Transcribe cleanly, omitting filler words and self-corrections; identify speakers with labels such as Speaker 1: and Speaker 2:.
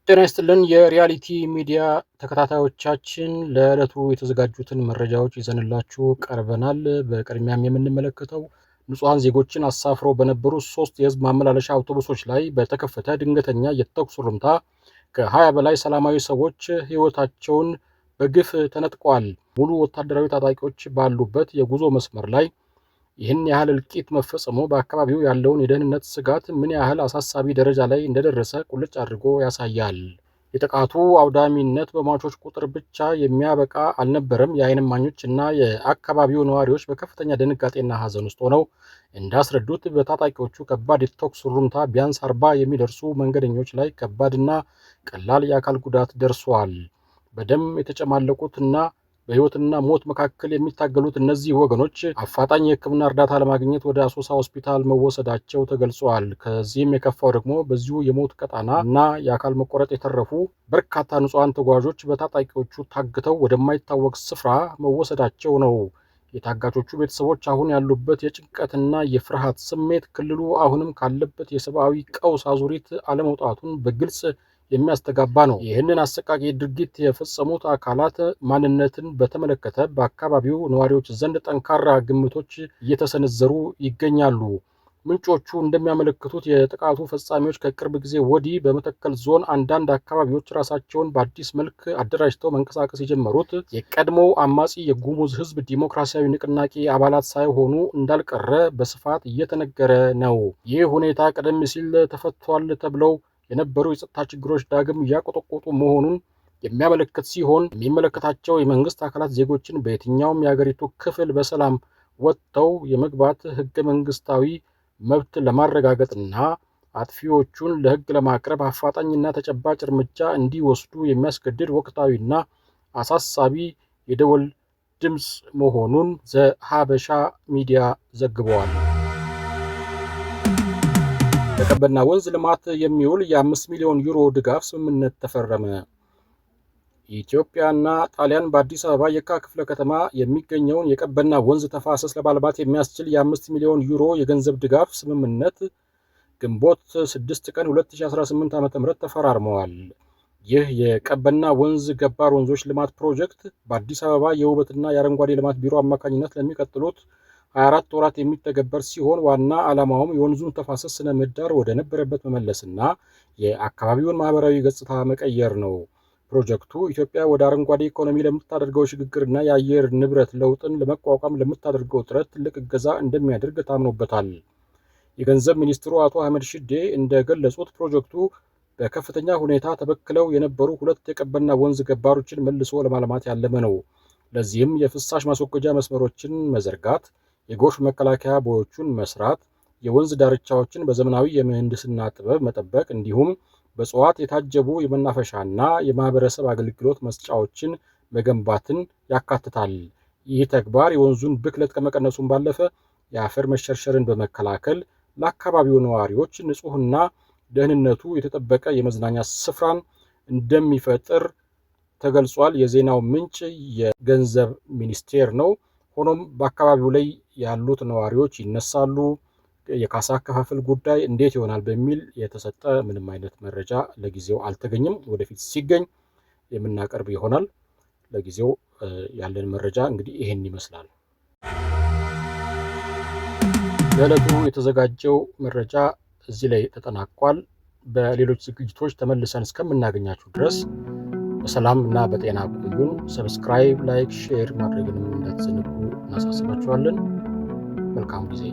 Speaker 1: ጤና ይስጥልን የሪያሊቲ ሚዲያ ተከታታዮቻችን ለዕለቱ የተዘጋጁትን መረጃዎች ይዘንላችሁ ቀርበናል። በቅድሚያም የምንመለከተው ንጹሃን ዜጎችን አሳፍረው በነበሩ 3 የህዝብ ማመላለሻ አውቶቡሶች ላይ በተከፈተ ድንገተኛ የተኩስ ሩምታ ከ20 በላይ ሰላማዊ ሰዎች ህይወታቸውን በግፍ ተነጥቀዋል። ሙሉ ወታደራዊ ታጣቂዎች ባሉበት የጉዞ መስመር ላይ ይህን ያህል እልቂት መፈጸሙ በአካባቢው ያለውን የደህንነት ስጋት ምን ያህል አሳሳቢ ደረጃ ላይ እንደደረሰ ቁልጭ አድርጎ ያሳያል። የጥቃቱ አውዳሚነት በሟቾች ቁጥር ብቻ የሚያበቃ አልነበረም። የዓይን እማኞች እና የአካባቢው ነዋሪዎች በከፍተኛ ድንጋጤና ሀዘን ውስጥ ሆነው እንዳስረዱት በታጣቂዎቹ ከባድ የተኩስ ሩምታ ቢያንስ 40 የሚደርሱ መንገደኞች ላይ ከባድና ቀላል የአካል ጉዳት ደርሷል። በደም የተጨማለቁትና በህይወትና ሞት መካከል የሚታገሉት እነዚህ ወገኖች አፋጣኝ የህክምና እርዳታ ለማግኘት ወደ አሶሳ ሆስፒታል መወሰዳቸው ተገልጿል። ከዚህም የከፋው ደግሞ በዚሁ የሞት ቀጣና እና የአካል መቆረጥ የተረፉ በርካታ ንጹሃን ተጓዦች በታጣቂዎቹ ታግተው ወደማይታወቅ ስፍራ መወሰዳቸው ነው። የታጋቾቹ ቤተሰቦች አሁን ያሉበት የጭንቀትና የፍርሃት ስሜት ክልሉ አሁንም ካለበት የሰብአዊ ቀውስ አዙሪት አለመውጣቱን በግልጽ የሚያስተጋባ ነው። ይህንን አሰቃቂ ድርጊት የፈጸሙት አካላት ማንነትን በተመለከተ በአካባቢው ነዋሪዎች ዘንድ ጠንካራ ግምቶች እየተሰነዘሩ ይገኛሉ። ምንጮቹ እንደሚያመለክቱት የጥቃቱ ፈጻሚዎች ከቅርብ ጊዜ ወዲህ በመተከል ዞን አንዳንድ አካባቢዎች ራሳቸውን በአዲስ መልክ አደራጅተው መንቀሳቀስ የጀመሩት የቀድሞው አማጺ የጉሙዝ ህዝብ ዲሞክራሲያዊ ንቅናቄ አባላት ሳይሆኑ እንዳልቀረ በስፋት እየተነገረ ነው። ይህ ሁኔታ ቀደም ሲል ተፈቷል ተብለው የነበሩ የጸጥታ ችግሮች ዳግም እያቆጠቆጡ መሆኑን የሚያመለክት ሲሆን የሚመለከታቸው የመንግስት አካላት ዜጎችን በየትኛውም የሀገሪቱ ክፍል በሰላም ወጥተው የመግባት ህገ መንግስታዊ መብት ለማረጋገጥና አጥፊዎቹን ለህግ ለማቅረብ አፋጣኝና ተጨባጭ እርምጃ እንዲወስዱ የሚያስገድድ ወቅታዊና አሳሳቢ የደወል ድምፅ መሆኑን ዘሀበሻ ሚዲያ ዘግበዋል። ለቀበና ወንዝ ልማት የሚውል የ5 ሚሊዮን ዩሮ ድጋፍ ስምምነት ተፈረመ። ኢትዮጵያና ጣሊያን በአዲስ አበባ የካ ክፍለ ከተማ የሚገኘውን የቀበና ወንዝ ተፋሰስ ለማልማት የሚያስችል የ5 ሚሊዮን ዩሮ የገንዘብ ድጋፍ ስምምነት ግንቦት 6 ቀን 2018 ዓ.ም ተፈራርመዋል። ይህ የቀበና ወንዝ ገባር ወንዞች ልማት ፕሮጀክት በአዲስ አበባ የውበትና የአረንጓዴ ልማት ቢሮ አማካኝነት ለሚቀጥሉት 24 ወራት የሚተገበር ሲሆን ዋና ዓላማውም የወንዙን ተፋሰስ ስነ ምህዳር ወደ ነበረበት መመለስና የአካባቢውን ማህበራዊ ገጽታ መቀየር ነው። ፕሮጀክቱ ኢትዮጵያ ወደ አረንጓዴ ኢኮኖሚ ለምታደርገው ሽግግርና የአየር ንብረት ለውጥን ለመቋቋም ለምታደርገው ጥረት ትልቅ እገዛ እንደሚያደርግ ታምኖበታል። የገንዘብ ሚኒስትሩ አቶ አህመድ ሽዴ እንደገለጹት ፕሮጀክቱ በከፍተኛ ሁኔታ ተበክለው የነበሩ 2 የቀበና ወንዝ ገባሮችን መልሶ ለማልማት ያለመ ነው። ለዚህም የፍሳሽ ማስወገጃ መስመሮችን መዘርጋት፣ የጎርፍ መከላከያ ቦዮቹን መስራት፣ የወንዝ ዳርቻዎችን በዘመናዊ የምህንድስና ጥበብ መጠበቅ እንዲሁም በእጽዋት የታጀቡ የመናፈሻና የማህበረሰብ አገልግሎት መስጫዎችን መገንባትን ያካትታል። ይህ ተግባር የወንዙን ብክለት ከመቀነሱም ባለፈ የአፈር መሸርሸርን በመከላከል ለአካባቢው ነዋሪዎች ንጹህና ደህንነቱ የተጠበቀ የመዝናኛ ስፍራን እንደሚፈጥር ተገልጿል። የዜናው ምንጭ የገንዘብ ሚኒስቴር ነው። ሆኖም በአካባቢው ላይ ያሉት ነዋሪዎች ይነሳሉ። የካሳ አከፋፈል ጉዳይ እንዴት ይሆናል በሚል የተሰጠ ምንም አይነት መረጃ ለጊዜው አልተገኘም። ወደፊት ሲገኝ የምናቀርብ ይሆናል። ለጊዜው ያለን መረጃ እንግዲህ ይሄን ይመስላል። ለዕለቱ የተዘጋጀው መረጃ እዚህ ላይ ተጠናቋል። በሌሎች ዝግጅቶች ተመልሰን እስከምናገኛችሁ ድረስ በሰላም እና በጤና ቆዩን። ሰብስክራይብ፣ ላይክ፣ ሼር ማድረግንም እንዳትዘነጉ እናሳስባችኋለን። መልካም ጊዜ